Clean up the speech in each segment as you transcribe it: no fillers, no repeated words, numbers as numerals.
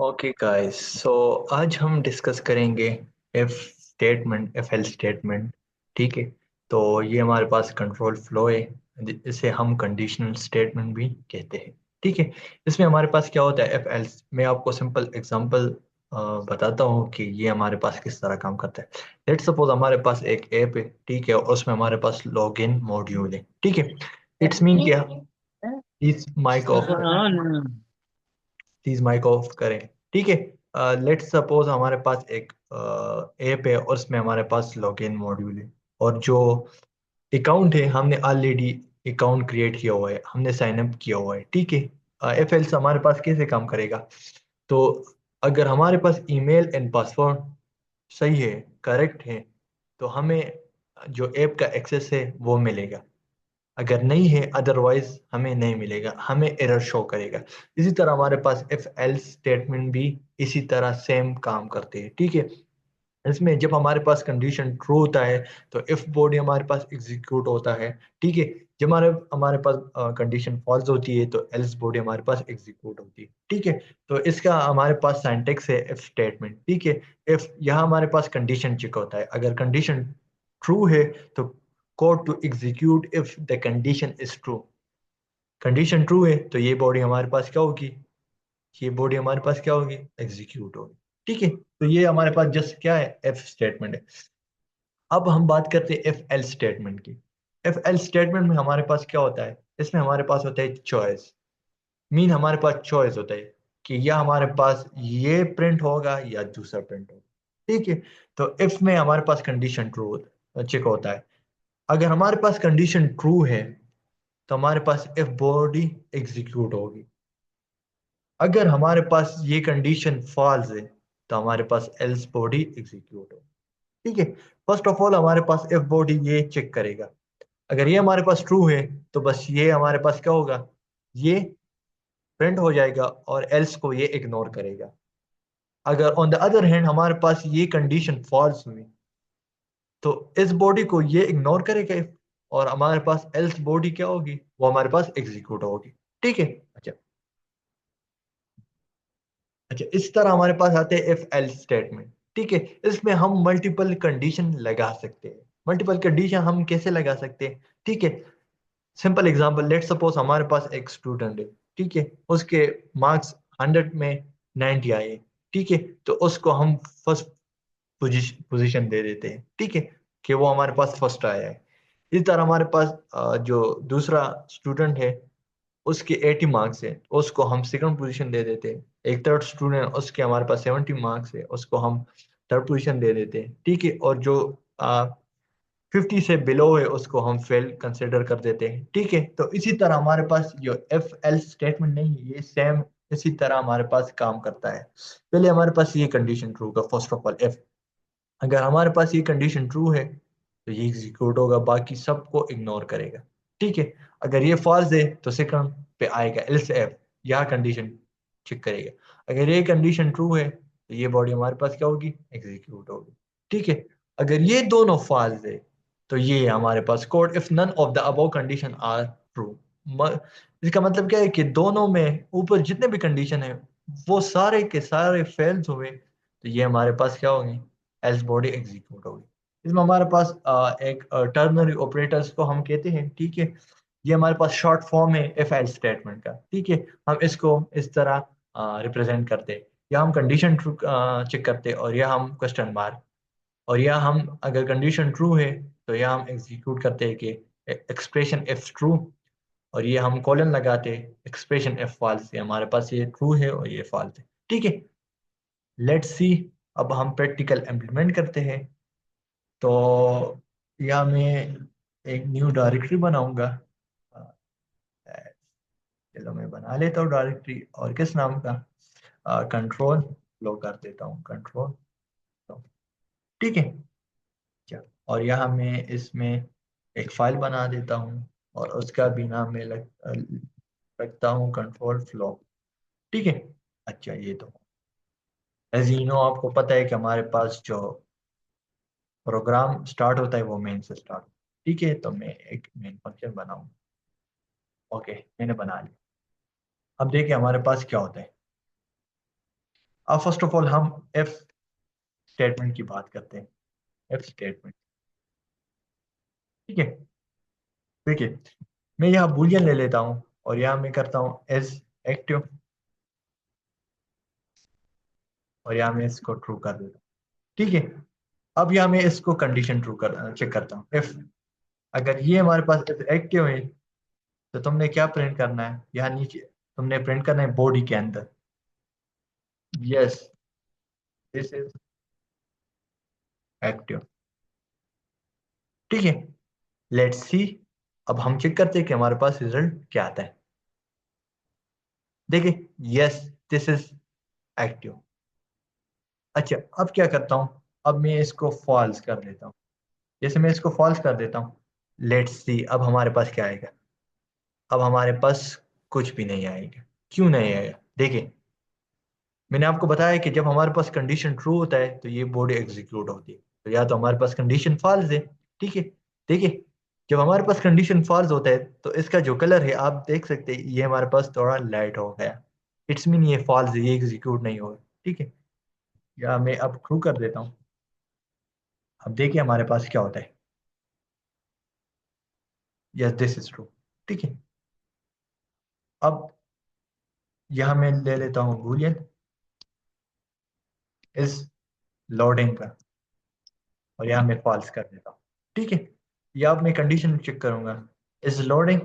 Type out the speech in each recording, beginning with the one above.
Okay guys, सो आज हम discuss करेंगे if statement, if else statement. ठीक है। तो ये हमारे पास कंट्रोल फ्लो है, इसे हम कंडीशनल स्टेटमेंट भी कहते हैं। ठीक है। इसमें हमारे पास क्या होता है, इफ एल्स। मैं आपको सिंपल एग्जांपल बताता हूँ कि ये हमारे पास किस तरह काम करता है। लेट सपोज हमारे पास एक ऐप है, ठीक है, और उसमें हमारे पास लॉग इन मॉड्यूल है। ठीक है। इट्स मीन क्या, प्लीज माइक ऑफ करें, प्लीज माइक ऑफ करें। ठीक है। लेट्स सपोज हमारे पास एक ऐप है और उसमें हमारे पास लॉगिन मॉड्यूल है, और जो अकाउंट है हमने ऑलरेडी अकाउंट क्रिएट किया हुआ है, हमने साइन अप किया हुआ है। ठीक है। एफ एल से हमारे पास कैसे काम करेगा। तो अगर हमारे पास ईमेल एंड पासवर्ड सही है, करेक्ट है, तो हमें जो ऐप का एक्सेस है वो मिलेगा। अगर नहीं है, अदरवाइज हमें नहीं मिलेगा, हमें एरर शो करेगा। इसी तरह हमारे पास इफ एल्स स्टेटमेंट भी इसी तरह सेम काम करते हैं। ठीक है। इसमें जब हमारे पास कंडीशन ट्रू होता है तो इफ बॉडी हमारे पास एग्जीक्यूट होता है। ठीक है। जब हमारे हमारे पास कंडीशन फॉल्स होती है तो एल्स बॉडी हमारे पास एग्जीक्यूट होती है। ठीक है। तो इसका हमारे पास सिंटैक्स है इफ स्टेटमेंट। ठीक है। इफ यहाँ हमारे पास कंडीशन चेक होता है, अगर कंडीशन ट्रू है तो code to execute if the condition is true. Condition true है तो ये बॉडी हमारे पास क्या होगी, ये बॉडी हमारे पास क्या होगी, एग्जीक्यूट होगी। ठीक है। तो ये हमारे पास जस्ट क्या है, एफ स्टेटमेंट है। अब हम बात करते हैं एफ एल स्टेटमेंट की। एफ एल स्टेटमेंट में हमारे पास क्या होता है, इसमें हमारे पास होता है चॉइस। मीन हमारे पास चॉइस होता है कि या हमारे पास ये प्रिंट होगा या दूसरा प्रिंट होगा। ठीक है। तो इफ में हमारे पास कंडीशन ट्रू चेक होता है। अगर हमारे पास कंडीशन ट्रू है तो हमारे पास इफ बॉडी एग्जीक्यूट होगी। अगर हमारे पास ये कंडीशन फॉल्स है तो हमारे पास एल्स बॉडी एग्जीक्यूट होगी। ठीक है। फर्स्ट ऑफ ऑल हमारे पास इफ बॉडी ये चेक करेगा, अगर ये हमारे पास ट्रू है तो बस ये हमारे पास क्या होगा, ये प्रिंट हो जाएगा और एल्स को ये इग्नोर करेगा। अगर ऑन द अदर हैंड हमारे पास ये कंडीशन फॉल्स हुई तो इस बॉडी को ये इग्नोर करेगा if, और हमारे पास एल्स बॉडी क्या होगी, वो हमारे पास एग्जीक्यूट होगी। ठीक है। अच्छा। अच्छा, इस तरह हमारे पास आते हैं इफ एल्स स्टेटमेंट। ठीक है। इसमें हम मल्टीपल कंडीशन लगा सकते हैं। मल्टीपल कंडीशन हम कैसे लगा सकते हैं, ठीक है। सिंपल एग्जांपल, लेट सपोज हमारे पास एक स्टूडेंट है। ठीक है। उसके मार्क्स 100 में 90 आए। ठीक है। तो उसको हम फर्स्ट पोजीशन दे देते हैं। ठीक है, कि वो हमारे पास फर्स्ट आया है। इस तरह हमारे पास जो दूसरा स्टूडेंट है, उसके 80 मार्क्स है, उसको हम सेकंड पोजीशन दे देते हैं। एक थर्ड स्टूडेंट, उसके हमारे पास 70 मार्क्स है, उसको हम थर्ड पोजीशन दे देते हैं। ठीक है। और जो 50 से बिलो है उसको हम फेल कंसिडर कर देते हैं। ठीक है। तो इसी तरह हमारे पास जो एफ एल स्टेटमेंट नहीं है, ये सेम इसी तरह हमारे पास काम करता है। पहले हमारे पास ये कंडीशन ट्रू का, फर्स्ट ऑफ ऑल एफ। अगर हमारे पास ये कंडीशन ट्रू है तो ये एग्जीक्यूट होगा, बाकी सबको इग्नोर करेगा। ठीक है। अगर ये फॉल्स है तो सेकंड पे आएगा एल्स एफ, यह कंडीशन चेक करेगा। अगर ये कंडीशन ट्रू है तो ये बॉडी हमारे पास क्या होगी, एग्जीक्यूट होगी। ठीक है। अगर ये दोनों फॉल्स है तो ये हमारे पास code if none of the above condition are true. इसका मतलब क्या है कि दोनों में ऊपर जितने भी कंडीशन है वो सारे के सारे फेल्स हुए तो ये हमारे पास क्या होंगे, एल्स बॉडी एग्जीक्यूट होगी। इसमें हमारे पास एक टर्नरी ऑपरेटर्स को हम कहते हैं। ठीक है। ये हमारे पास शॉर्ट फॉर्म है इफ एल्स स्टेटमेंट का। ठीक है। हम इसको इस तरह रिप्रेजेंट करते हैं, या हम कंडीशन ट्रू चेक करते हैं, और या हम क्वेश्चन मार्क, और या हम अगर कंडीशन ट्रू है तो या हम एग्जीक्यूट करते हैं कि एक्सप्रेशन इफ ट्रू, और ये हम कॉलन लगाते हैं एक्सप्रेशन इफ फॉल्स, ये हमारे पास ये ट्रू है और ये फॉल्स है। ठीक है। लेट्स सी, अब हम प्रैक्टिकल इम्प्लीमेंट करते हैं। तो या मैं एक न्यू डायरेक्टरी बनाऊंगा। अ, चलो मैं बना लेता हूँ डायरेक्टरी, और किस नाम का, कंट्रोल फ्लो कर देता हूँ, कंट्रोल फ्लो। ठीक है। क्या, और यहाँ मैं इसमें एक फाइल बना देता हूँ, और उसका भी नाम मैं रखता हूँ कंट्रोल फ्लो। ठीक है। अच्छा, ये तो एज यू नो, आपको पता है कि हमारे पास जो प्रोग्राम स्टार्ट होता है वो मेन से स्टार्ट। ठीक है। तो मैं एक मेन फंक्शन बनाऊँ। ओके, मैंने बना लिया। अब देखिए हमारे पास क्या होता है। अब फर्स्ट ऑफ ऑल हम इफ स्टेटमेंट की बात करते हैं। इफ स्टेटमेंट, ठीक है। देखिए, मैं यहाँ बूलियन ले लेता हूँ और यहाँ मैं करता हूँ एज एक्टिव, और यहाँ मैं इसको ट्रू कर देता हूँ, ठीक है। अब यहाँ मैं इसको कंडीशन ट्रू कर चेक करता हूँ। इफ अगर ये हमारे पास एक्टिव है तो तुमने क्या प्रिंट करना है, यहाँ नीचे तुमने प्रिंट करना है बॉडी के अंदर, यस दिस इज एक्टिव, ठीक है। लेट्स सी, अब हम चेक करते हैं कि हमारे पास रिजल्ट क्या आता है। देखिए, यस दिस इज एक्टिव। अच्छा, अब क्या करता हूँ, अब मैं इसको फॉल्स कर देता हूँ। जैसे मैं इसको फॉल्स कर देता हूँ, लेट्स सी अब हमारे पास क्या आएगा। अब हमारे पास कुछ भी नहीं आएगा। क्यों नहीं आएगा, देखिए, मैंने आपको बताया कि जब हमारे पास कंडीशन ट्रू होता है तो ये बॉडी एग्जीक्यूट होती है, तो या तो हमारे पास कंडीशन फॉल्स है, ठीक है। देखिए, जब हमारे पास कंडीशन फॉल्स होता है तो इसका जो कलर है आप देख सकते हैं, ये हमारे पास थोड़ा लाइट हो गया। इट्स मीन ये फॉल्स है, ये एग्जीक्यूट नहीं होगा, ठीक है। या मैं अब ट्रू कर देता हूँ। अब देखिए हमारे पास क्या होता है, यस दिस इज ट्रू, ठीक है। अब यहाँ मैं ले लेता हूँ बूलियन इज लोडिंग का, और यहाँ मैं फॉल्स कर देता हूँ, ठीक है। या अब मैं कंडीशन चेक करूंगा, इज लोडिंग,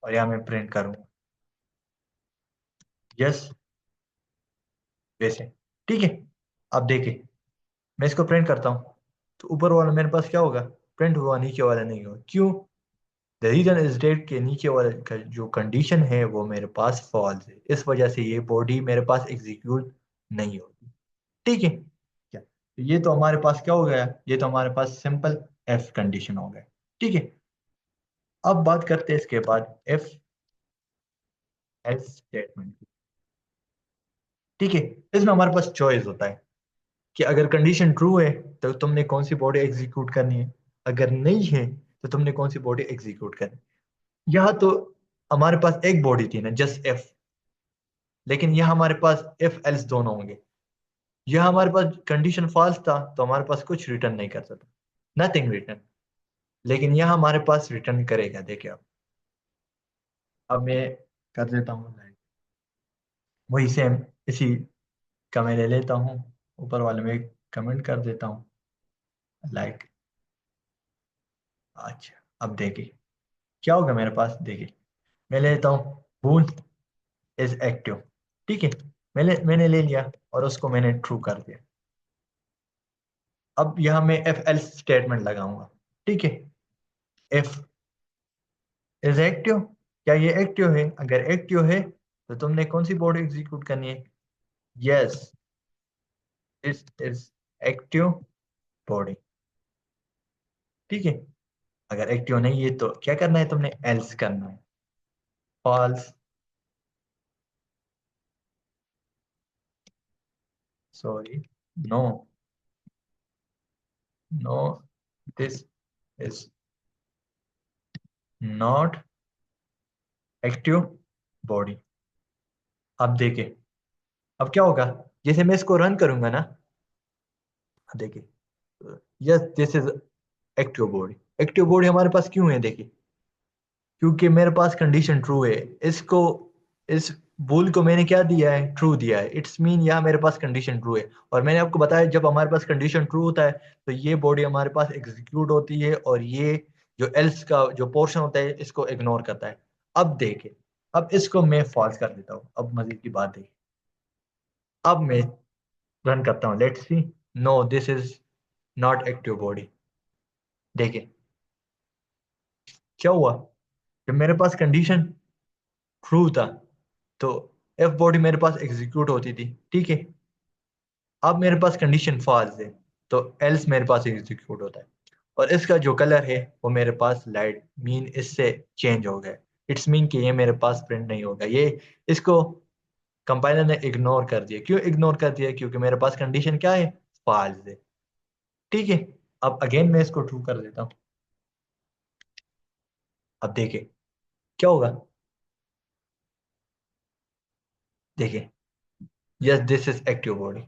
और यहाँ मैं प्रिंट करूंगा यस वैसे, ठीक है। अब देखिए, मैं इसको प्रिंट करता हूँ तो ऊपर वाला मेरे पास क्या होगा, प्रिंट हुआ, नीचे वाला नहीं हुआ। क्यों, द रीजन इज डेट के नीचे वाला का जो कंडीशन है वो मेरे पास फॉल्स है, इस वजह से ये बॉडी मेरे पास एग्जीक्यूट नहीं होती, ठीक है। क्या, तो ये तो हमारे पास क्या हो गया, ये तो हमारे पास सिंपल एफ कंडीशन हो गया, ठीक है। अब बात करते हैं इसके बाद एफ एल्स स्टेटमेंट की, ठीक है। इसमें हमारे पास चॉइस होता है कि अगर कंडीशन ट्रू है तो तुमने कौन सी बॉडी एग्जीक्यूट करनी है, अगर नहीं है तो तुमने कौन सी बॉडी एग्जीक्यूट करनी है। यहाँ तो हमारे पास एक बॉडी थी ना, जस्ट एफ, लेकिन यहाँ हमारे पास एफ एल्स दोनों होंगे। यहाँ हमारे पास कंडीशन फॉल्स था तो हमारे पास कुछ रिटर्न नहीं कर सकता, नथिंग रिटर्न। लेकिन यहाँ हमारे पास रिटर्न करेगा, देखिए अब मैं कर देता हूँ वही सेम, इसी का मैं ले लेता हूँ, ऊपर वाले में कमेंट कर देता हूँ लाइक। अच्छा, अब देखिए क्या होगा मेरे पास, देखिए मैं लेता हूँ बूल इज एक्टिव, ठीक है। मैंने ले लिया और उसको मैंने ट्रू कर दिया। अब यहाँ मैं एफ एल स्टेटमेंट लगाऊंगा, ठीक है। एफ इज एक्टिव, क्या ये एक्टिव है, अगर एक्टिव है तो तुमने कौन सी बॉडी एग्जीक्यूट करनी है, yes this is active body, ठीक है। अगर एक्टिव नहीं है तो क्या करना है, तुमने एल्स करना है, false, sorry, no, no this is not active body. अब देखिए, अब क्या होगा, जैसे मैं इसको रन करूंगा ना, देखिए, yes this is active body. Active body हमारे पास क्यों है, देखिए, क्योंकि मेरे पास कंडीशन ट्रू है। इसको, इस बुल को मैंने क्या दिया है, ट्रू दिया है, इट्स मीन यहाँ मेरे पास कंडीशन ट्रू है। और मैंने आपको बताया जब हमारे पास कंडीशन ट्रू होता है तो ये बॉडी हमारे पास एग्जीक्यूट होती है, और ये जो एल्स का जो पोर्शन होता है इसको इग्नोर करता है। अब देखिए, अब इसको मैं फॉल्स कर देता हूँ, अब मजीद की बात देखिए। अब मैं रन करता हूँ, let's see, no this is not active body. देखिए क्या हुआ, जब मेरे पास कंडीशन ट्रू था तो एफ बॉडी मेरे पास एग्जीक्यूट होती थी, ठीक है। अब मेरे पास कंडीशन फॉल्स है तो एल्स मेरे पास एग्जीक्यूट होता है, और इसका जो कलर है वो मेरे पास लाइट मीन इससे चेंज हो गया। इट्स मीन कि ये मेरे पास प्रिंट नहीं होगा, ये इसको कंपाइलर ने इग्नोर कर दिया। क्यों इग्नोर कर दिया, क्योंकि मेरे पास कंडीशन क्या है, फॉल्स है, ठीक है। अब अगेन मैं इसको ट्रू कर देता हूँ। अब देखिए क्या होगा, देखिए yes this is active body.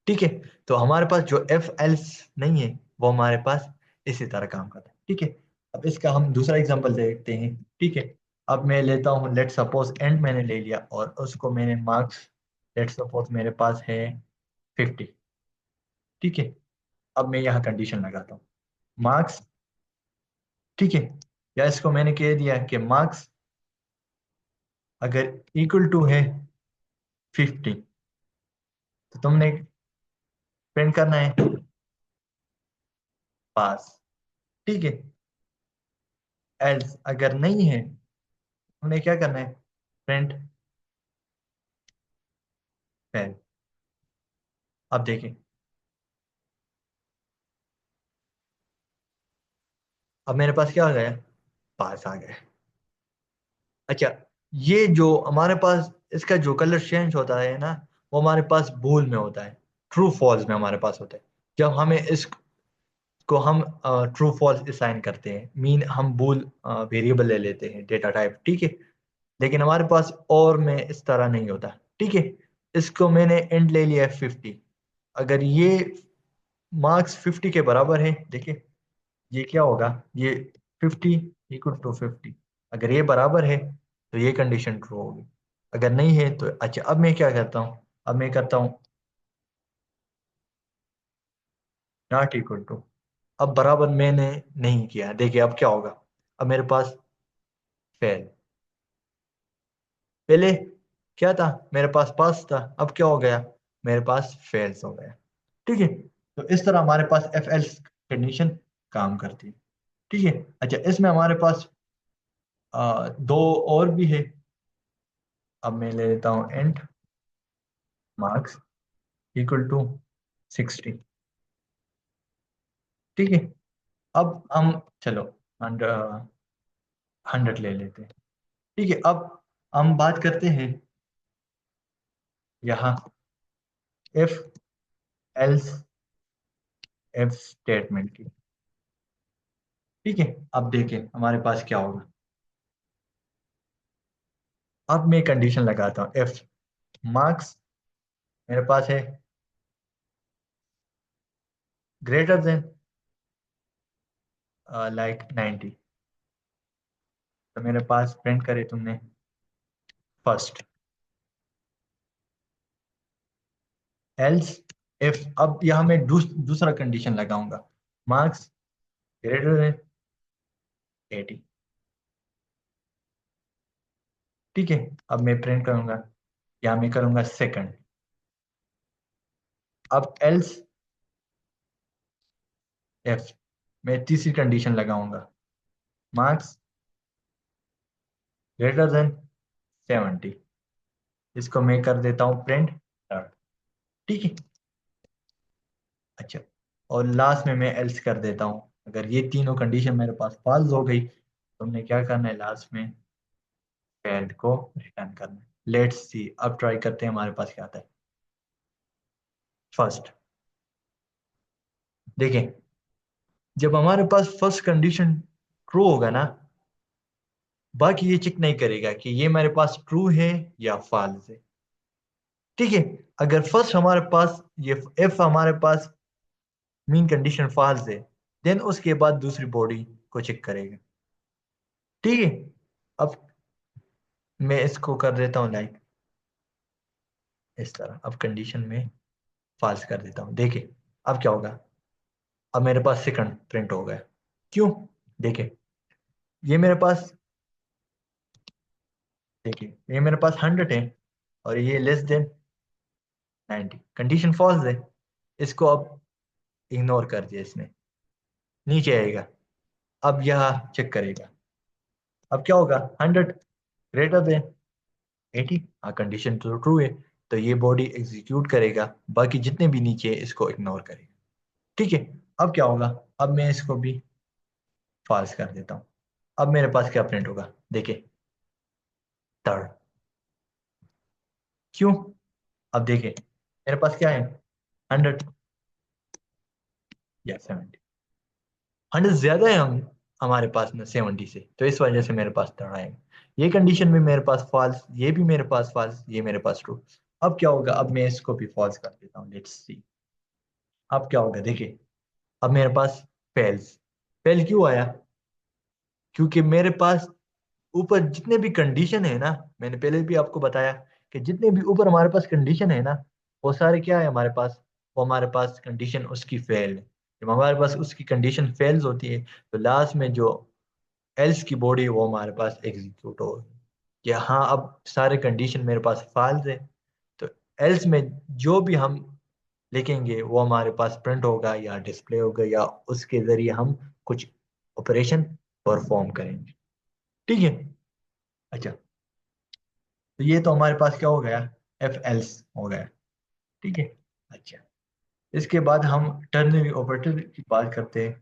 ठीक है, तो हमारे पास जो एफ एल्स नहीं है वो हमारे पास इसी तरह काम करता है। ठीक है, अब इसका हम दूसरा एग्जांपल देखते हैं। ठीक है, अब मैं लेता हूँ, लेट सपोज एंड मैंने ले लिया और उसको मैंने मार्क्स, लेट सपोज मेरे पास है 50। ठीक है, अब मैं यहाँ कंडीशन लगाता हूँ, मार्क्स। ठीक है, या इसको मैंने कह दिया कि मार्क्स अगर इक्वल टू है 50 तो तुमने प्रिंट करना है पास। ठीक है, एल्स अगर नहीं है तुमने क्या करना है, प्रिंट फेल। अब देखें, अब मेरे पास क्या आ गया, पास आ गया। अच्छा, ये जो हमारे पास इसका जो कलर चेंज होता है ना, वो हमारे पास बूल में होता है, ट्रू फॉल्स में हमारे पास होता है। जब हमें इसको हम ट्रू फॉल्स असाइन करते हैं, मीन हम बूल वेरिएबल ले लेते हैं डेटा टाइप। ठीक है, लेकिन हमारे पास और में इस तरह नहीं होता। ठीक है, इसको मैंने एंड ले लिया है 50। अगर ये मार्क्स 50 के बराबर है, देखिए ये क्या होगा, ये 50 इक्वल टू 50, अगर ये बराबर है तो ये कंडीशन ट्रू होगी, अगर नहीं है तो। अच्छा, अब मैं क्या करता हूँ, अब मैं करता हूँ नॉट इक्वल टू। अब बराबर मैंने नहीं किया, देखिए अब क्या होगा, अब मेरे पास फेल। पहले क्या था, मेरे पास पास था, अब क्या हो गया, मेरे पास फेल्स हो गया। ठीक है, तो इस तरह हमारे पास एफ एल्स कंडीशन काम करती है। ठीक है, अच्छा इसमें हमारे पास दो और भी है। अब मैं ले लेता हूँ एंड मार्क्स इक्वल टू 60। ठीक है, अब हम चलो 100 ले लेते हैं। ठीक है, अब हम बात करते हैं यहाँ इफ एल्स इफ स्टेटमेंट की। ठीक है, अब देखें हमारे पास क्या होगा। अब मैं कंडीशन लगाता हूँ, इफ मार्क्स मेरे पास है ग्रेटर देन लाइक 90, तो मेरे पास प्रिंट करे तुमने फर्स्ट। एल्स इफ, अब यहाँ मैं दूसरा कंडीशन लगाऊंगा, मार्क्स ग्रेटर देन 80। ठीक है, अब मैं प्रिंट करूंगा, यहाँ मैं करूंगा सेकंड। अब एल्स इफ मैं तीसरी कंडीशन लगाऊंगा, मार्क्स ग्रेटर देन 70, इसको मैं कर देता हूँ प्रिंट थर्ड। ठीक है, अच्छा, और लास्ट में मैं एल्स कर देता हूँ, अगर ये तीनों कंडीशन मेरे पास फॉल्स हो गई तो हमने क्या करना है, लास्ट में फेल्ड को रिटर्न करना है। लेट्स सी, अब ट्राई करते हैं हमारे पास क्या आता है। फर्स्ट देखें, जब हमारे पास फर्स्ट कंडीशन ट्रू होगा ना, बाकी ये चेक नहीं करेगा कि ये मेरे पास ट्रू है या फॉल्स है। ठीक है, अगर फर्स्ट हमारे पास ये इफ हमारे पास मीन कंडीशन फॉल्स है, देन उसके बाद दूसरी बॉडी को चेक करेगा। ठीक है, अब मैं इसको कर देता हूँ लाइक इस तरह, अब कंडीशन में फॉल्स कर देता हूँ। देखिए अब क्या होगा, अब मेरे पास सेकंड प्रिंट हो गया। क्यों, देखिए ये मेरे पास, देखिए ये मेरे पास 100 है और ये लेस देन 90, कंडीशन फॉल्स है। इसको अब इग्नोर कर दिया इसने, नीचे आएगा, अब यह चेक करेगा। अब क्या होगा, 100 ग्रेटर देन 80, हाँ कंडीशन तो ट्रू है, तो ये बॉडी एग्जीक्यूट करेगा, बाकी जितने भी नीचे है इसको इग्नोर करेगा। ठीक है, अब क्या होगा, अब मैं इसको भी फॉल्स कर देता हूँ। अब मेरे पास क्या प्रिंट होगा, देखिए थर्ड। क्यों, अब देखिए मेरे पास क्या है, 100 या 70, 100 ज्यादा है हम हमारे पास में 70 से, तो इस वजह से मेरे पास थर्ड आएगा। ये कंडीशन में मेरे पास फॉल्स, ये भी मेरे पास फॉल्स, ये मेरे पास ट्रू। अब क्या होगा, अब मैं इसको भी फॉल्स कर देता हूँ, लेट्स सी। अब क्या होगा देखिए, अब मेरे पास फेल्स। फेल क्यों आया? क्योंकि मेरे पास ऊपर जितने भी कंडीशन है ना, मैंने पहले भी आपको बताया कि जितने भी ऊपर हमारे पास कंडीशन है ना, वो सारे क्या है हमारे पास, वो हमारे पास कंडीशन उसकी फेल है। जब हमारे पास उसकी कंडीशन फेल्स होती है, तो लास्ट में जो एल्स की बॉडी वो हमारे पास एग्जीक्यूट होगी कि हाँ अब सारे कंडीशन मेरे पास फाल्स है। तो एल्स में जो भी हम लिखेंगे वो हमारे पास प्रिंट होगा या डिस्प्ले होगा, या उसके जरिए हम कुछ ऑपरेशन परफॉर्म करेंगे। ठीक है। अच्छा, तो ये तो हमारे पास क्या हो गया, एफ एल्स हो गया। ठीक है। अच्छा, इसके बाद हम टर्नरी ऑपरेटर की बात करते हैं।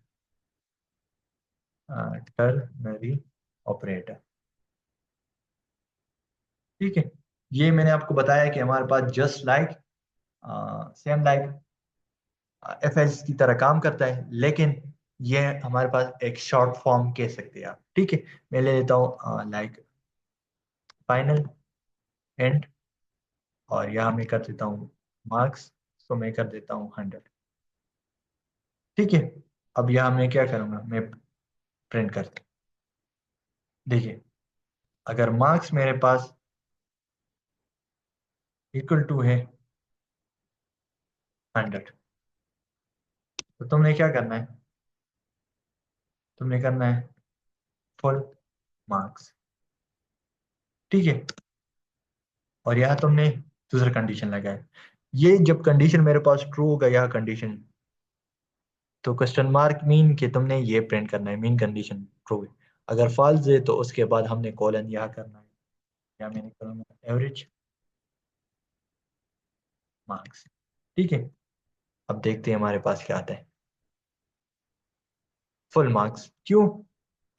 टर्नरी ऑपरेटर, ठीक है। ये मैंने आपको बताया कि हमारे पास just like, same like if else की तरह काम करता है, लेकिन ये हमारे पास एक शॉर्ट फॉर्म कह सकते हैं आप। ठीक है, मैं ले लेता हूँ लाइक फाइनल एंड, और यहाँ मैं कर देता हूँ मार्क्स, तो मैं कर देता हूँ 100। ठीक है। अब यहाँ मैं क्या करूँगा, मैं प्रिंट करता हूँ। देखिए, अगर मार्क्स मेरे पास इक्वल टू है 100, तो तुमने क्या करना है, तुमने करना है फुल मार्क्स। ठीक है। और यहाँ तुमने दूसरा कंडीशन लगाया, ये जब कंडीशन मेरे पास ट्रू होगा, यह कंडीशन, तो क्वेश्चन मार्क मीन के तुमने ये प्रिंट करना है, मीन कंडीशन ट्रू है। अगर फॉल्स है तो उसके बाद हमने कॉलन यहाँ करना है, या मैंने करूँगा एवरेज मार्क्स। ठीक है। अब देखते हैं हमारे पास क्या आता है, फुल मार्क्स। क्यों?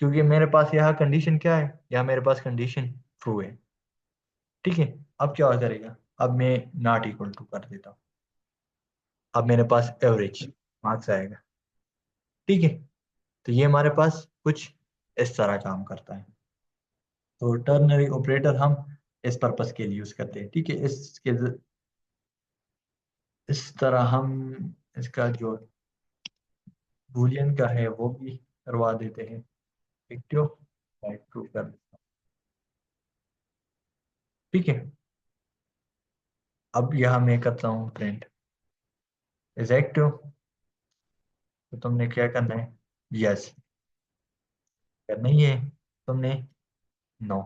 क्योंकि मेरे पास यहाँ कंडीशन क्या है, यहाँ मेरे पास कंडीशन ट्रू है। ठीक है। अब क्या करेगा, अब मैं नॉट इक्वल टू कर देता हूँ, अब मेरे पास एवरेज मार्क्स आएगा। ठीक है। तो ये हमारे पास कुछ इस तरह काम करता है। तो टर्नरी ऑपरेटर हम इस पर्पस के लिए यूज करते हैं। ठीक है, इस तरह हम इसका जो बूलियन का है वो भी करवा देते हैं, एक्टिव टाइप ट्रू कर देता हूं। ठीक है। अब यहाँ मैं करता हूँ प्रिंट इज एक्टिव, तो तुमने क्या करना है, यस करना ही है तुमने, नो।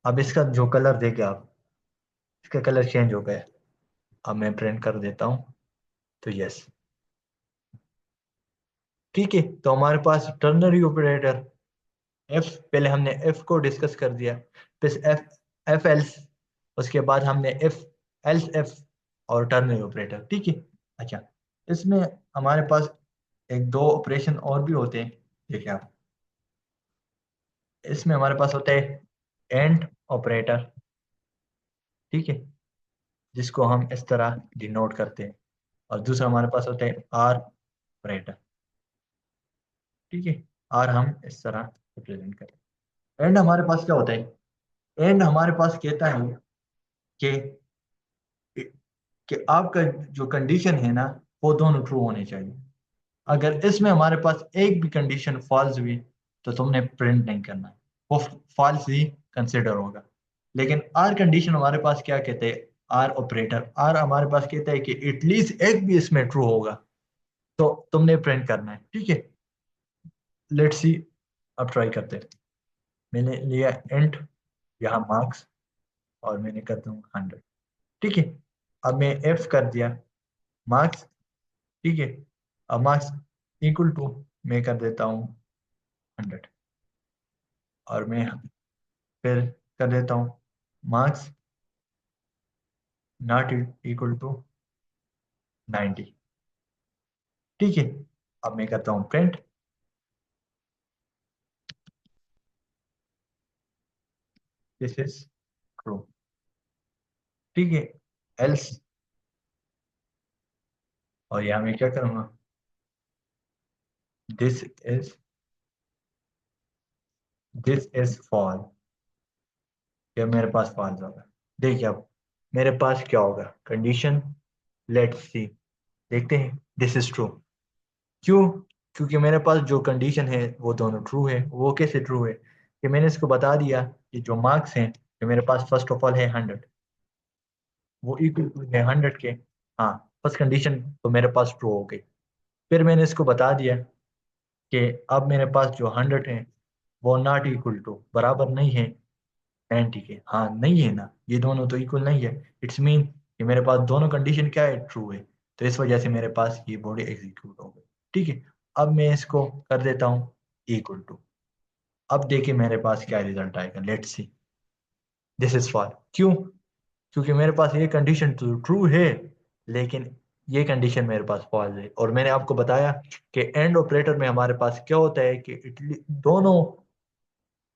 अब इसका जो कलर देखे आप, इसका कलर चेंज हो गया। अब मैं प्रिंट कर देता हूँ, तो यस। ठीक है, तो हमारे पास टर्नरी ऑपरेटर एफ, पहले हमने एफ को डिस्कस कर दिया, फिर एफ, एफ एल्स, उसके बाद हमने एफ एल्स एफ, और टर्नरी ऑपरेटर। ठीक है। अच्छा, इसमें हमारे पास एक दो ऑपरेशन और भी होते हैं, देखिए आप, इसमें हमारे पास होता है एंड ऑपरेटर। ठीक है, जिसको हम इस तरह डिनोट करते हैं, और दूसरा हमारे पास होता है आर ऑपरेटर। ठीक है, आर हम इस तरह रिप्रेजेंट करते हैं। एंड हमारे पास क्या होता है, एंड हमारे पास कहता है कि आपका जो कंडीशन है ना, वो दोनों ट्रू होने चाहिए। अगर इसमें हमारे पास एक भी कंडीशन फॉल्स हुई, तो तुमने प्रिंट नहीं करना है, वो फॉल्स ही कंसिडर होगा। लेकिन आर कंडीशन हमारे पास क्या कहते हैं, आर ऑपरेटर, आर हमारे पास कहता है कि एटलीस्ट एक भी इसमें ट्रू होगा, तो तुमने प्रिंट करना है। ठीक है, लेट्स सी, अब ट्राई करते हैं। मैंने लिया इंट यहाँ मार्क्स, और मैंने कर दूँ 100। ठीक है। अब मैं एफ कर दिया मार्क्स। ठीक है, अब मार्क्स इक्वल टू मैं कर देता हूँ 100, और मैं फिर कर देता हूँ मार्क्स नॉट इक्वल टू 90। ठीक है, अब मैं करता हूँ प्रिंट दिस इज ट्रू। ठीक है, एल्स, और यहाँ मैं क्या करूँगा, this is this is fall, ये मेरे पास फॉल्स होगा। देखिए अब, मेरे पास क्या होगा कंडीशन, लेट्स सी, देखते हैं। This is true. क्यों? क्योंकि मेरे पास जो कंडीशन है वो दोनों ट्रू है। वो कैसे ट्रू है कि मैंने इसको बता दिया कि जो मार्क्स हैं जो मेरे पास फर्स्ट ऑफ ऑल है 100, वो इक्वल है 100 के। हाँ, फर्स्ट कंडीशन तो मेरे पास ट्रू हो गई। फिर मैंने इसको बता दिया कि अब मेरे पास जो 100 है वो नॉट इक्वल टू, बराबर नहीं है 90 के। हाँ नहीं है ना, ये दोनों तो इक्वल नहीं है। इट्स मीन कि मेरे पास दोनों कंडीशन क्या है, ट्रू है। तो इस वजह से मेरे पास ये बॉडी एग्जीक्यूट हो गई। ठीक है, अब मैं इसको कर देता हूँ इक्वल टू। अब देखिए मेरे पास क्या रिजल्ट आएगा, let's see. This is for, क्यों? क्योंकि मेरे पास ये कंडीशन तो ट्रू है, लेकिन ये कंडीशन मेरे पास फॉल्स है। और मैंने आपको बताया कि एंड ऑपरेटर में हमारे पास क्या होता है कि दोनों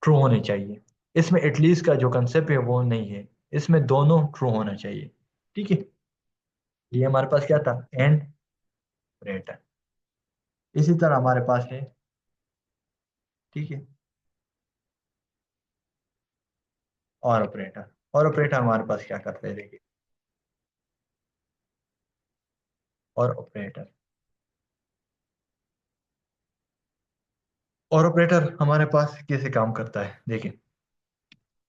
ट्रू होने चाहिए। इसमें एटलीस्ट का जो कंसेप्ट है वो नहीं है, इसमें दोनों ट्रू होना चाहिए। ठीक है, ये हमारे पास क्या था, एंड ऑपरेटर। इसी तरह हमारे पास है, ठीक है, और ऑपरेटर। और ऑपरेटर हमारे पास क्या करते हैं, देखिए। और ऑपरेटर, और ऑपरेटर हमारे पास कैसे काम करता है, देखिए।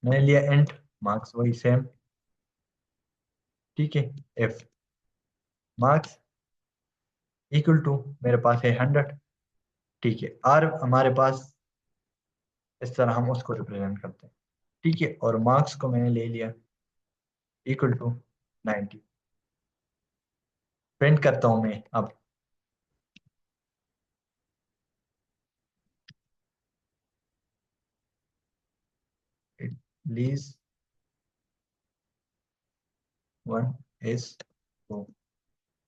मैंने लिया एंड, मार्क्स वही सेम, ठीक है। एफ मार्क्स इक्वल टू, मेरे पास है 100, ठीक है। आर हमारे पास इस तरह हम उसको रिप्रेजेंट करते हैं, ठीक है। और मार्क्स को मैंने ले लिया इक्वल टू 90। प्रिंट करता हूं मैं अब। लीज वन इज टू,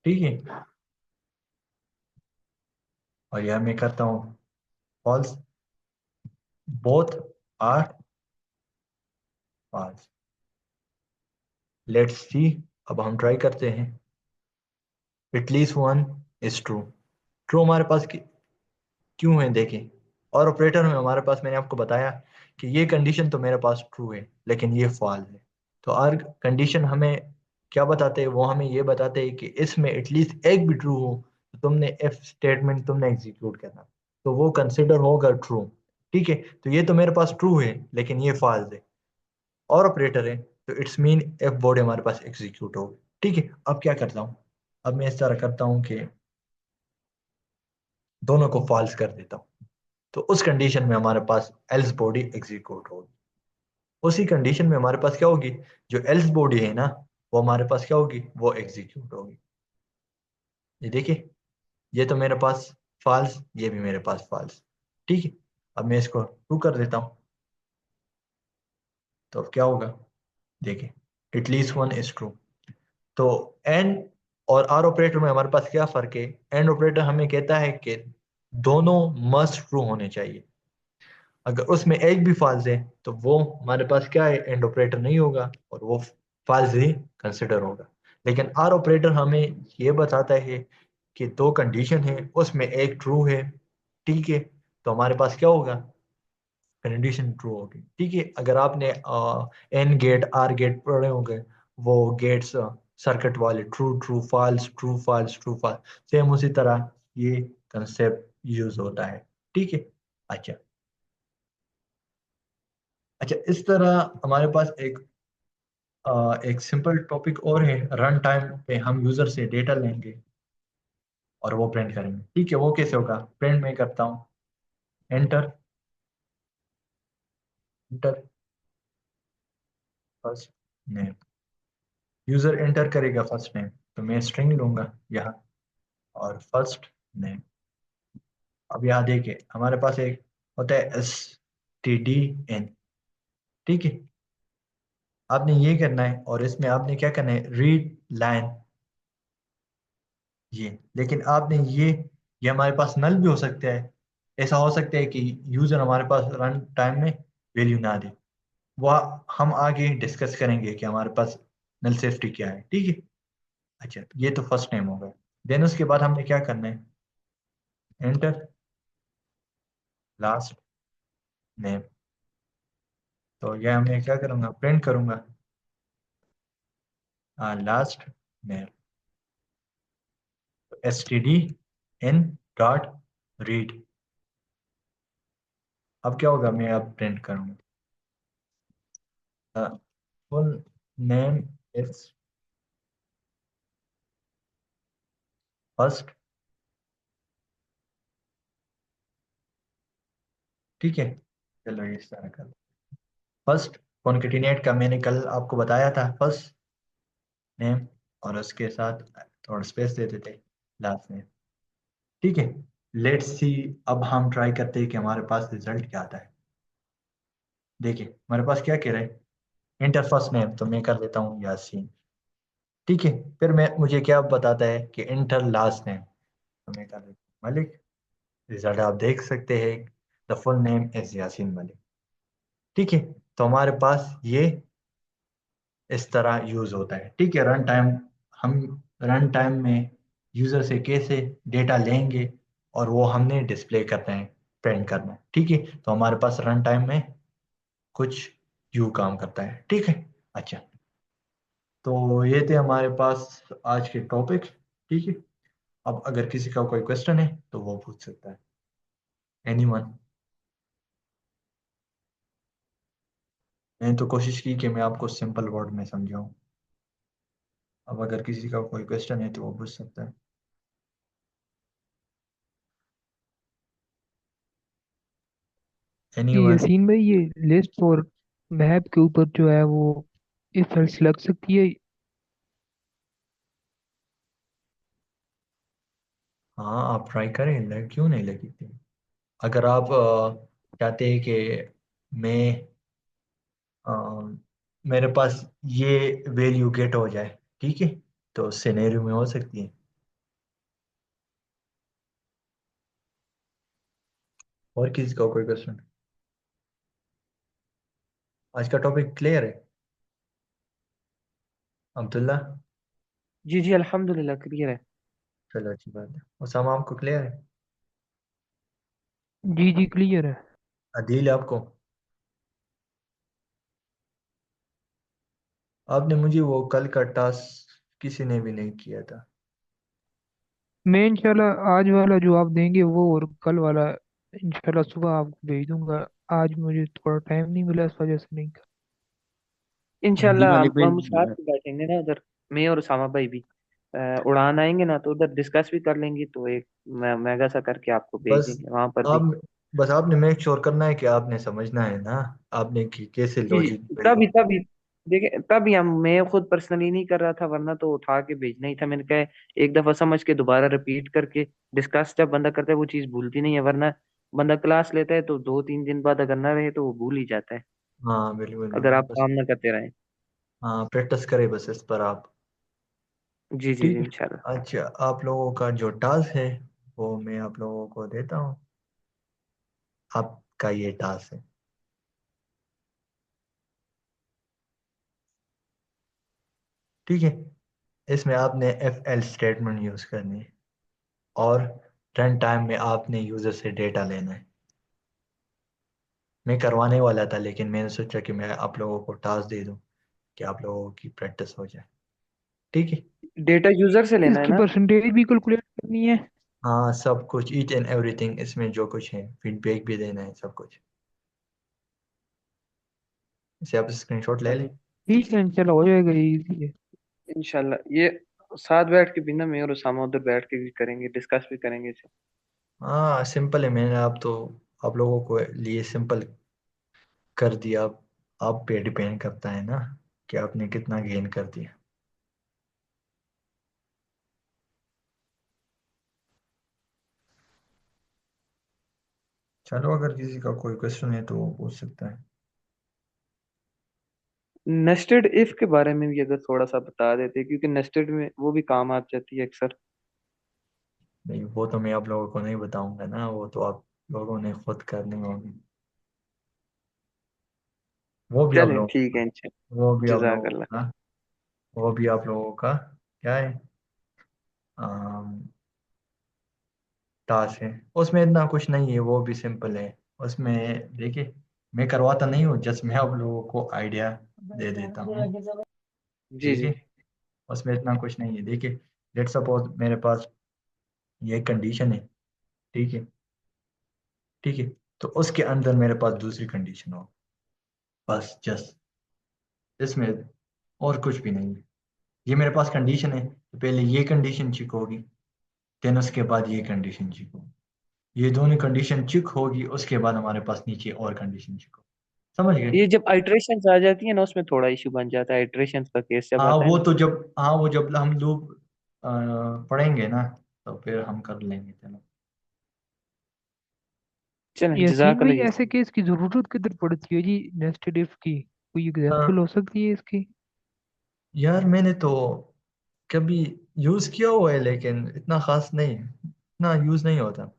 ठीक है। और यह मैं करता हूँ false, both are false. Let's see, अब हम ट्राई करते हैं। At least one is true. True हमारे पास क्यों है, देखें। और ऑपरेटर में हमारे पास, मैंने आपको बताया कि ये कंडीशन तो मेरे पास ट्रू है, लेकिन ये फॉल्स है। तो और कंडीशन हमें क्या बताते हैं, वो हमें ये बताते हैं कि इसमें एटलीस्ट एक भी ट्रू हो तो तुमने एफ स्टेटमेंट तुमने एग्जीक्यूट करना, तो वो कंसिडर होगा ट्रू। ठीक है, तो ये तो मेरे पास ट्रू है, लेकिन ये फॉल्स है। और ऑपरेटर है, तो इट्स मीन एफ बॉडी हमारे पास एग्जीक्यूट होगी। ठीक है, अब क्या करता हूँ, अब मैं इस तरह करता हूँ कि दोनों को फॉल्स कर देता हूँ। तो उस कंडीशन में हमारे पास एल्स बॉडी एग्जीक्यूट होगी। उसी कंडीशन में हमारे पास क्या होगी, जो एल्स बॉडी है ना, वो हमारे पास क्या होगी, वो एग्जीक्यूट होगी। ये देखिए, ये तो मेरे पास फॉल्स, ये भी मेरे पास फॉल्स। ठीक है, अब मैं इसको ट्रू कर देता हूँ। तो अब क्या होगा, देखिए, एटलीस्ट वन इज ट्रू। तो एंड और आर ऑपरेटर में हमारे पास क्या फर्क है। एंड ऑपरेटर हमें कहता है कि दोनों मस्ट ट्रू होने चाहिए। अगर उसमें एक भी फॉल्स है तो वो हमारे पास क्या है, एंड ऑपरेटर नहीं होगा, और वो फॉल्स ही कंसिडर होगा। लेकिन आर ऑपरेटर हमें ये बताता है कि दो कंडीशन है, उसमें एक ट्रू है, ठीक है। तो हमारे पास क्या होगा, कंडीशन ट्रू होगी। ठीक है, अगर आपने एन गेट आर गेट पढ़े होंगे, वो गेट्स सर्किट वाले, true true false true false true false, same उसी तरह ये कंसेप्ट यूज होता है। ठीक है। अच्छा, अच्छा, इस तरह हमारे पास एक सिंपल टॉपिक और है। रन टाइम पे हम यूजर से डेटा लेंगे और वो प्रिंट करेंगे। ठीक है, वो कैसे होगा, प्रिंट में करता हूँ enter, enter first name. User enter करेगा फर्स्ट नेम, तो मैं स्ट्रिंग लूंगा यहाँ, और फर्स्ट नेम। अब यहाँ देखिए हमारे पास एक होता है stdin, ठीक है। आपने ये करना है, और इसमें आपने क्या करना है, रीड लाइन, ये। लेकिन आपने ये हमारे पास नल भी हो सकता है। ऐसा हो सकता है कि यूजर हमारे पास रन टाइम में वैल्यू ना दे। वह हम आगे डिस्कस करेंगे कि हमारे पास नल सेफ्टी क्या है। ठीक है। अच्छा, ये तो फर्स्ट नेम होगा। देन उसके बाद हमने क्या करना है, एंटर लास्ट नेम। तो यह मैं क्या करूँगा, प्रिंट करूँगा last name, std in dot read. अब क्या होगा, मैं अब प्रिंट करूंगा फुल नेम इज फर्स्ट। ठीक है, चलो इस तरह कर। फर्स्ट कॉन्केटिनेट का मैंने कल आपको बताया था, फर्स्ट नेम और उसके साथ थोड़ा स्पेस दे देते लास्ट नेम। ठीक है, लेट्स सी। अब हम ट्राई करते हैं कि हमारे पास रिजल्ट क्या आता है। देखिए हमारे पास क्या कह रहा है, इंटर फर्स्ट नेम, तो मैं कर देता हूँ यासीन। ठीक है, फिर मैं मुझे क्या बताता है कि इंटर लास्ट नेम, तो मैं कर देता हूँ मलिक। रिजल्ट आप देख सकते हैं, the full name is Yasin Malik. ठीक है, तो हमारे पास ये इस तरह यूज होता है। ठीक है, रन टाइम, हम रन टाइम में यूजर से कैसे डेटा लेंगे और वो हमने डिस्प्ले करना है, प्रिंट करना है। ठीक है, तो हमारे पास रन टाइम में कुछ यू काम करता है। ठीक है, अच्छा, तो ये थे हमारे पास आज के टॉपिक। ठीक है, अब अगर किसी का कोई क्वेश्चन है तो वो पूछ सकता है, एनीवन। मैंने तो कोशिश की कि मैं आपको सिंपल वर्ड में समझाऊं। अब अगर किसी का कोई क्वेश्चन है तो वो पूछ सकता है, ये एनीवन। यसीन भाई, ये लिस्ट और मैप के ऊपर जो है वो इफ एल्स लग सकती है? हाँ आप ट्राई करें, क्यों नहीं लगी थी। अगर आप चाहते हैं कि मैं अ, मेरे पास ये वैल्यू गेट हो जाए, ठीक है, तो सिनेरियो में हो सकती है। और किसी का कोई क्वेश्चन? आज का टॉपिक क्लियर है अब्दुल्ला? जी जी, अल्हम्दुलिल्लाह क्लियर है। चलो अच्छी बात है। उसामा आपको क्लियर है? जी जी क्लियर है। अदील आपको? आपने मुझे वो कल का टास्क किसी ने भी नहीं किया था। मैं इंशाल्लाह आज वाला जो आप देंगे वो, और कल वाला इंशाल्लाह सुबह आपको भेज दूंगा। आज मुझे थोड़ा टाइम नहीं मिला, इस वजह से नहीं कर। जी इंशाल्लाह मलिक भाई। हम साथ में बैठेंगे ना उधर, मैं और उसामा भाई भी। उड़ान आएंगे ना तो उधर डिस्कस भी कर लेंगे, तो एक मेगा सा करके आपको भेज बस देंगे वहां पर भी। आप बस आपने मेक श्योर करना है कि आपने समझना है ना, आपने कि कैसे जी लॉजिक जी, बिल्ड तभी हो। तभी देखिए, तभी हम, मैं खुद पर्सनली नहीं कर रहा था, वरना तो उठा के भेजना ही था। मैंने कहा एक दफा समझ के दोबारा रिपीट करके डिस्कस जब बंदा करता है वो चीज़ भूलती नहीं है, वरना बंदा क्लास लेता है तो 2-3 दिन बाद अगर ना रहे तो वो भूल ही जाता है, हाँ बिल्कुल अगर बिल्कुल, आप बस काम ना करते रहें। हाँ प्रैक्टिस करें बस इस पर आप। जी जी जी ठीक है, इंशाल्लाह। अच्छा, आप लोगों का जो टास्क है वो मैं आप लोगों को देता हूँ। आपका ये टास्क है, ठीक है। इसमें आपने एफ एल स्टेटमेंट यूज़ करनी है और रन टाइम में आपने यूज़र से डेटा लेना है। मैं करवाने वाला था लेकिन मैंने सोचा कि मैं आप लोगों को टास्क दे दूं कि आप लोगों की प्रैक्टिस हो जाए। ठीक है, डेटा यूजर से लेना है इसकी ना? परसेंटेज भी कैलकुलेट करनी है? हाँ सब कुछ, ईच एंड एवरीथिंग, इसमें जो कुछ है फीडबैक भी देना है, सब कुछ। इसे आप स्क्रीनशॉट ले लें। ठीक है, चलो हो जाएगा, इजी है। इंशाल्लाह ये साथ बैठ के भी ना, मैं और उसामा उधर बैठ के भी करेंगे, डिस्कस भी करेंगे इसे। हाँ सिंपल है, मैंने आप तो आप लोगों को लिए सिंपल कर दिया। आप पे डिपेंड करता है ना कि आपने कितना गेन कर दिया। चलो अगर किसी का कोई क्वेश्चन है तो वो पूछ सकता है। नेस्टेड इफ के बारे में भी अगर थोड़ा सा बता देते, क्योंकि नेस्टेड में वो भी काम आ जाती है अक्सर। नहीं वो तो मैं आप लोगों को नहीं बताऊंगा ना, वो तो आप लोगों ने खुद करनी होगी। वो भी आप चलें लोगों ठीक का है इंशाल्लाह। वो भी आप लोगों जज़ाकल्लाह। का वो भी आप लोगों का क्या है, टास्क है। उसमें इतना कुछ नहीं है, वो भी सिंपल है। उसमें देखिए, मैं करवाता नहीं हूँ, जस्ट मैं आप लोगों को आइडिया दे देता हूँ। जी ठीक जी। है, उसमें इतना कुछ नहीं है। देखिए, लेट सपोज मेरे पास ये कंडीशन है, ठीक है, ठीक है, तो उसके अंदर मेरे पास दूसरी कंडीशन हो, बस जस्ट इसमें और कुछ भी नहीं है। ये मेरे पास कंडीशन है तो पहले ये कंडीशन चेक होगी, देन उसके बाद ये कंडीशन चेक होगी, ये दोनों कंडीशन चेक होगी, उसके बाद हमारे पास नीचे और कंडीशन चेक होगी। समझ गए? ये जब आइट्रेशन आ जाती है ना उसमें थोड़ा इशू बन जाता है, आइट्रेशन का केस जब हाँ आता है वो ना। तो जब, हाँ वो जब हम लूप पढ़ेंगे ना, तो फिर हम कर लेंगे, चलो। चलें, यासीन भाई जजाकल्ला ऐसे यासीन। केस की जरूरत किधर पड़ती है जी नेस्टेड इफ की? कोई अ, एग्जांपल हो सकती है इसकी? यार मैंने तो कभी यूज़ किया हुआ है, लेकिन इतना खास नहीं है, इतना यूज़ नहीं होता,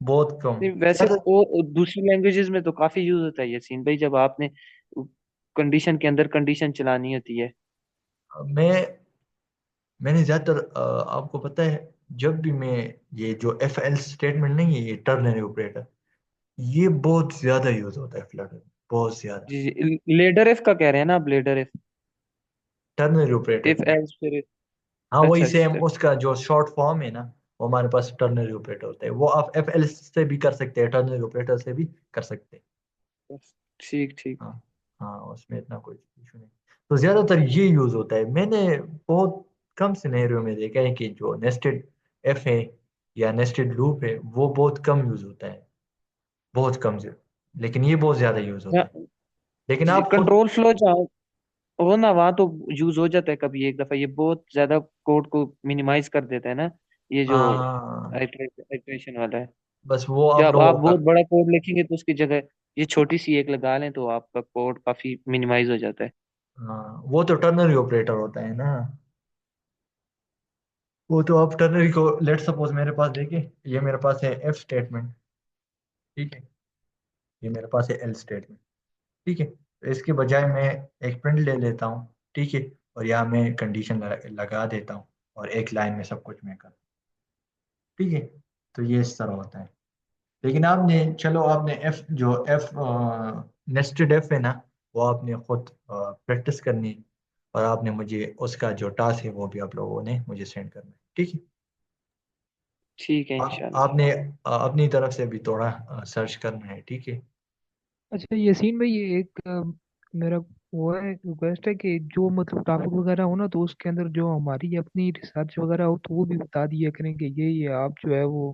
बहुत कम। नहीं वैसे ज्यादा और दूसरी लैंग्वेजेस में तो काफी यूज होता है यासीन भाई, जब आपने कंडीशन के अंदर कंडीशन चलानी होती है। मैंने ज्यादातर आपको पता है, जब भी मैं ये जो एफ एल स्टेटमेंट नहीं है, ये टर्नरी ऑपरेटर, ये बहुत ज्यादा यूज होता है फ्लटर में, बहुत ज्यादा। जी जी, लेडर एफ का कह रहे हैं ना आप, ladder F, ternary operator. If else फिर। हाँ वही अच्छा सेम, अच्छा। उसका जो शॉर्ट फॉर्म है ना, वो हमारे पास टर्नरी ऑपरेटर होता है, वो आप एफ एल से भी कर सकते हैं, टर्नरी ऑपरेटर से भी कर सकते हैं। ठीक ठीक। हाँ, हाँ उसमें इतना कोई इशू नहीं। तो ज्यादातर ये यूज होता है, मैंने बहुत कम सिनेरियो में देखा है कि जो नेस्टेड एफ है या नेस्टेड लूप है, वो बहुत कम यूज होता है, बहुत कम से, लेकिन ये बहुत ज्यादा यूज होता है। हाँ, लेकिन जी आप खुद, कंट्रोल फ्लो जहाँ हो ना वहाँ तो यूज हो जाता है कभी एक दफा, ये बहुत ज्यादा कोड को मिनिमाइज कर देता है ना, ये जो हाँ आइट्रेशन वाला है। बस वो आप जब आप लोगों का, बहुत बड़ा कोड लिखेंगे तो उसकी जगह ये छोटी सी एक लगा लें तो आपका कोड काफी मिनिमाइज हो जाता है। हाँ वो तो टर्नरी ऑपरेटर होता है ना, वो तो आप टर्नरी को, लेट सपोज मेरे पास देखिए, ये मेरे पास है एफ स्टेटमेंट, ठीक है, ये मेरे पास है एल स्टेटमेंट, ठीक है, तो इसके बजाय मैं एक प्रिंट ले लेता हूँ, ठीक है, और यहाँ मैं कंडीशन लगा देता हूँ, और एक लाइन में सब कुछ मैं कर, ठीक है, तो ये इस तरह होता है। लेकिन आपने, चलो आपने एफ जो एफ नेस्टेड एफ है ना, वो आपने खुद प्रैक्टिस करनी है, और आपने मुझे उसका जो टास्क है वो भी आप लोगों ने मुझे सेंड करना है, ठीक है। ठीक है इंशाल्लाह। आपने अपनी तरफ से भी थोड़ा सर्च करना है, ठीक है। अच्छा यासीन भाई, ये एक मेरा वो है, रिक्वेस्ट है कि जो मतलब टॉपिक वगैरह हो ना, तो उसके अंदर जो हमारी अपनी रिसर्च वगैरह हो तो वो भी बता दिया करें कि ये आप जो है वो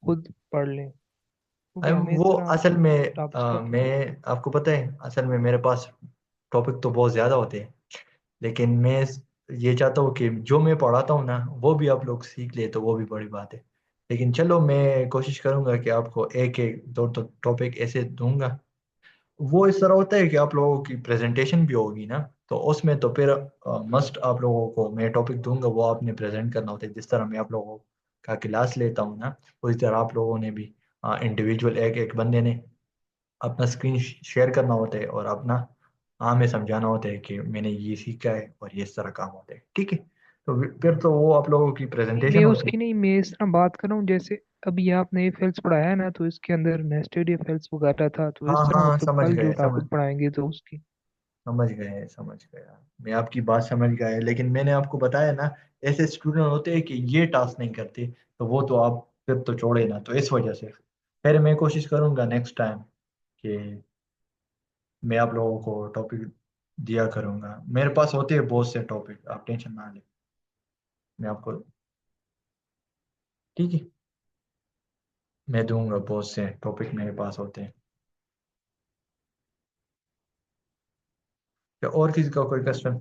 खुद पढ़ लें, क्योंकि अरे हमें वो इतना असल में टॉपिक्स का पता नहीं। मैं आपको पता है, असल में मेरे पास टॉपिक तो बहुत ज़्यादा होते हैं, लेकिन मैं ये चाहता हूँ कि जो मैं पढ़ाता हूँ ना, वो भी आप लोग सीख ले, तो वो भी बड़ी बात है। लेकिन चलो, मैं कोशिश करूंगा कि आपको एक एक दो दो टॉपिक ऐसे दूंगा। वो इस तरह होता है कि आप लोगों की प्रेजेंटेशन भी होगी ना, तो उसमें तो फिर मस्ट आप लोगों को मैं टॉपिक दूंगा, वो आपने प्रेजेंट करना होता है, जिस तरह मैं आप लोगों का क्लास लेता हूँ ना, उसी तरह आप लोगों ने भी इंडिविजुअल एक एक बंदे ने अपना स्क्रीन शेयर करना होता है, और अपना हमें समझाना होता है कि मैंने ये सीखा है और ये इस तरह काम होता है, ठीक है। तो फिर तो वो आप लोगों की नहीं प्रेजेंटेशन मैं होती है। उसकी नहीं, मैं इस तरह बात कर रहा हूँ जैसे अभी आपने ये फेल्स पढ़ाया है ना, तो इसके अंदर नेस्टेड ये फेल्स वगैरह था, तो हाँ इस तरह हाँ मतलब समझ कल जो गए, समझ, टॉपिक पढ़ाएंगे तो उसकी। समझ गया, मैं आपकी बात समझ गया है, लेकिन मैंने आपको बताया ना, ऐसे स्टूडेंट होते हैं कि ये टास्क नहीं करते, तो वो तो आप फिर तो छोड़े ना, तो इस वजह से फिर मैं कोशिश करूंगा नेक्स्ट टाइम कि मैं आप लोगों को टॉपिक दिया करूंगा। मेरे पास होते हैं बहुत से टॉपिक, आप टेंशन ना लें, मैं आपको, ठीक है, मैं दूंगा, बहुत से टॉपिक मेरे पास होते हैं। क्या और किसी का कोई क्वेश्चन?